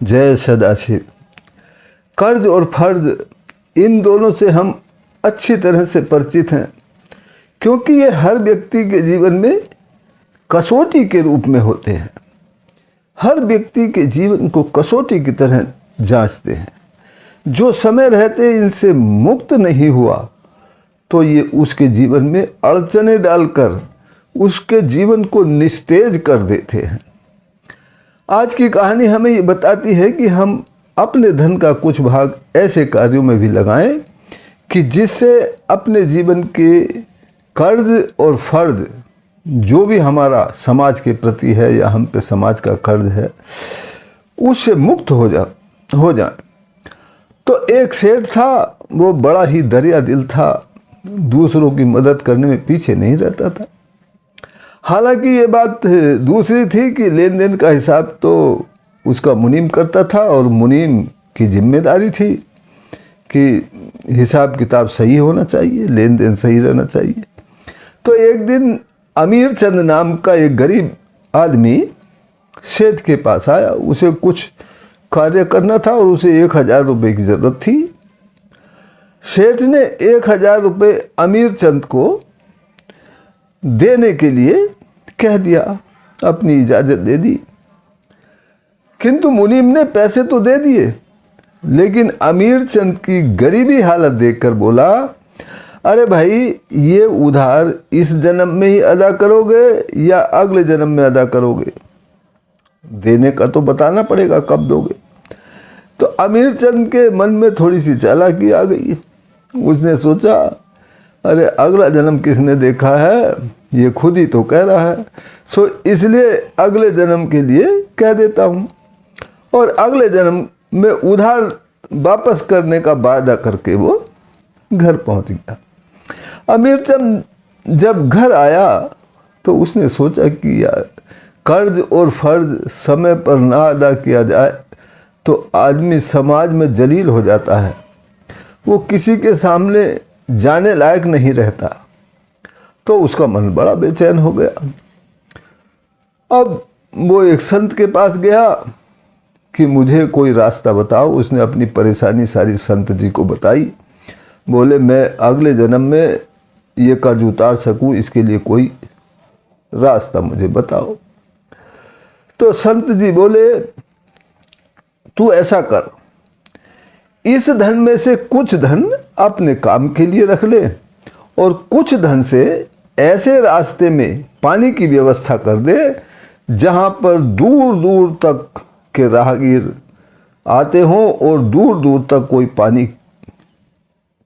जय सदाशिव। कर्ज और फर्ज, इन दोनों से हम अच्छी तरह से परिचित हैं, क्योंकि ये हर व्यक्ति के जीवन में कसौटी के रूप में होते हैं। हर व्यक्ति के जीवन को कसौटी की तरह जांचते हैं। जो समय रहते इनसे मुक्त नहीं हुआ तो ये उसके जीवन में अड़चने डालकर उसके जीवन को निस्तेज कर देते हैं। आज की कहानी हमें ये बताती है कि हम अपने धन का कुछ भाग ऐसे कार्यों में भी लगाएं कि जिससे अपने जीवन के कर्ज और फर्ज, जो भी हमारा समाज के प्रति है या हम पे समाज का कर्ज है, उससे मुक्त हो जाए। तो एक सेठ था, वो बड़ा ही दरिया दिल था, दूसरों की मदद करने में पीछे नहीं रहता था। हालांकि ये बात दूसरी थी कि लेन देन का हिसाब तो उसका मुनीम करता था और मुनीम की जिम्मेदारी थी कि हिसाब किताब सही होना चाहिए, लेन देन सही रहना चाहिए। तो एक दिन अमीर चंद नाम का एक गरीब आदमी सेठ के पास आया। उसे कुछ कार्य करना था और उसे 1000 रुपये की ज़रूरत थी। सेठ ने 1000 रुपये अमीर चंद को देने के लिए कह दिया, अपनी इजाज़त दे दी। किंतु मुनीम ने पैसे तो दे दिए, लेकिन अमीर चंद की गरीबी हालत देखकर बोला, अरे भाई, ये उधार इस जन्म में ही अदा करोगे या अगले जन्म में अदा करोगे? देने का तो बताना पड़ेगा, कब दोगे? तो अमीर चंद के मन में थोड़ी सी चालाकी आ गई। उसने सोचा, अरे अगला जन्म किसने देखा है, ये खुद ही तो कह रहा है, सो इसलिए अगले जन्म के लिए कह देता हूँ। और अगले जन्म में उधार वापस करने का वादा करके वो घर पहुँच गया। अमीर चंद जब घर आया तो उसने सोचा कि यार, कर्ज और फर्ज समय पर ना अदा किया जाए तो आदमी समाज में जलील हो जाता है, वो किसी के सामने जाने लायक नहीं रहता। तो उसका मन बड़ा बेचैन हो गया। अब वो एक संत के पास गया कि मुझे कोई रास्ता बताओ। उसने अपनी परेशानी सारी संत जी को बताई। बोले, मैं अगले जन्म में ये कर्ज उतार सकूं, इसके लिए कोई रास्ता मुझे बताओ। तो संत जी बोले, तू ऐसा कर, इस धन में से कुछ धन अपने काम के लिए रख ले और कुछ धन से ऐसे रास्ते में पानी की व्यवस्था कर दे जहाँ पर दूर दूर तक के राहगीर आते हों और दूर दूर तक कोई पानी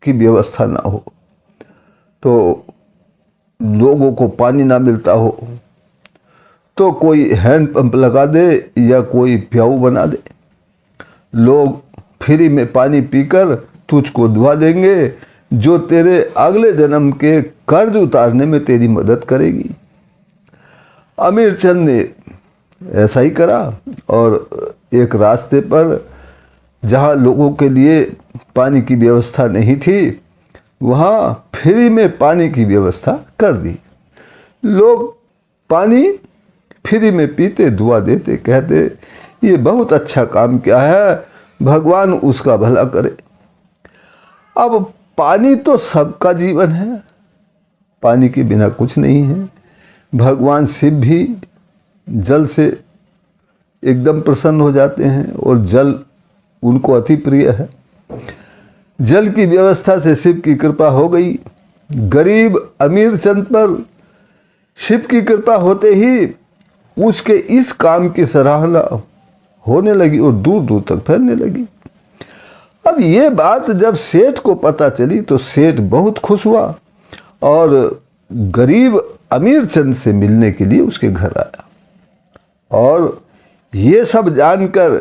की व्यवस्था ना हो, तो लोगों को पानी ना मिलता हो तो कोई हैंड पंप लगा दे या कोई प्याऊ बना दे। लोग फ्री में पानी पीकर तुझको दुआ देंगे, जो तेरे अगले जन्म के कर्ज उतारने में तेरी मदद करेगी। अमीर चंद ने ऐसा ही करा और एक रास्ते पर जहाँ लोगों के लिए पानी की व्यवस्था नहीं थी, वहाँ फ्री में पानी की व्यवस्था कर दी। लोग पानी फ्री में पीते, दुआ देते, कहते ये बहुत अच्छा काम किया है, भगवान उसका भला करे। अब पानी तो सबका जीवन है, पानी के बिना कुछ नहीं है। भगवान शिव भी जल से एकदम प्रसन्न हो जाते हैं और जल उनको अति प्रिय है। जल की व्यवस्था से शिव की कृपा हो गई। गरीब अमीर चंद पर शिव की कृपा होते ही उसके इस काम की सराहना होने लगी और दूर दूर तक फैलने लगी। अब ये बात जब सेठ को पता चली तो सेठ बहुत खुश हुआ और गरीब अमीर चंद से मिलने के लिए उसके घर आया। और ये सब जानकर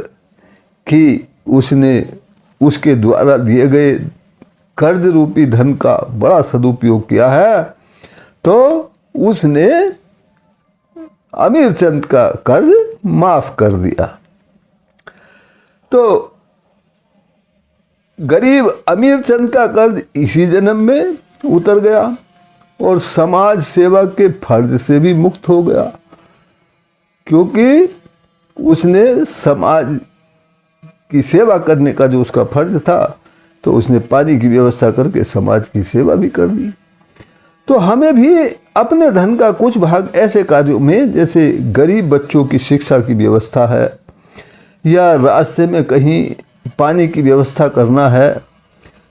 कि उसने उसके द्वारा दिए गए कर्ज रूपी धन का बड़ा सदुपयोग किया है, तो उसने अमीर चंद का कर्ज माफ कर दिया। तो गरीब अमीर चंद का कर्ज इसी जन्म में उतर गया और समाज सेवा के फर्ज से भी मुक्त हो गया, क्योंकि उसने समाज की सेवा करने का जो उसका फर्ज था, तो उसने पानी की व्यवस्था करके समाज की सेवा भी कर दी। तो हमें भी अपने धन का कुछ भाग ऐसे कार्यों में, जैसे गरीब बच्चों की शिक्षा की व्यवस्था है, या रास्ते में कहीं पानी की व्यवस्था करना है,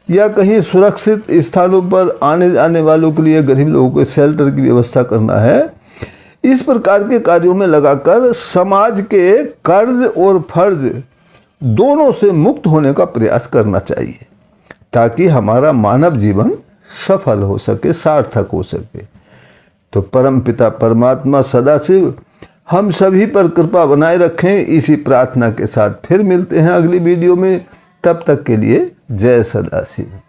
या कहीं सुरक्षित स्थानों पर आने जाने वालों के लिए गरीब लोगों को शेल्टर की व्यवस्था करना है, इस प्रकार के कार्यों में लगाकर समाज के कर्ज और फर्ज दोनों से मुक्त होने का प्रयास करना चाहिए, ताकि हमारा मानव जीवन सफल हो सके, सार्थक हो सके। तो परमपिता परमात्मा सदाशिव हम सभी पर कृपा बनाए रखें, इसी प्रार्थना के साथ फिर मिलते हैं अगली वीडियो में। तब तक के लिए जय सदाशिव।